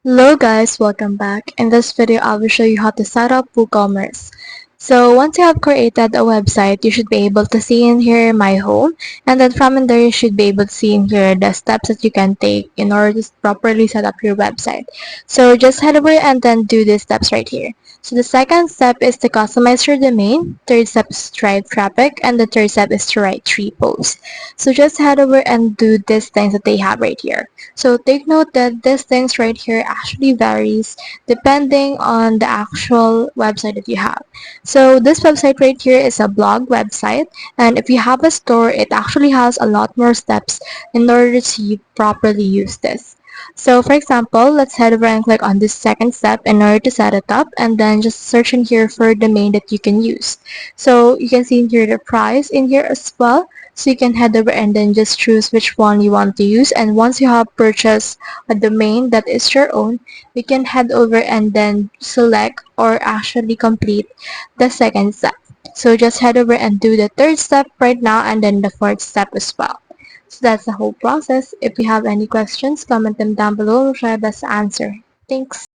Hello guys, welcome back. In this video, I will show you how to set up WooCommerce. So once you have created a website, you should be able to see in here my home, and then from in there you should be able to see in here the steps that you can take in order to properly set up your website. So just head over and then do these steps right here. So the second step is to customize your domain, third step is to drive traffic, and the third step is to write 3 posts. So just head over and do these things that they have right here. So take note that these things right here actually varies depending on the actual website that you have. So this website right here is a blog website, and if you have a store, it actually has a lot more steps in order to properly use this. So for example, let's head over and click on this second step in order to set it up, and then just search in here for a domain that you can use. So you can see in here the price in here as well. So you can head over and then just choose which one you want to use, and once you have purchased a domain that is your own, you can head over and then select or actually complete the second step. So just head over and do the third step right now, and then the fourth step as well. So that's the whole process. If you have any questions, comment them down below. We'll try our best to answer. Thanks.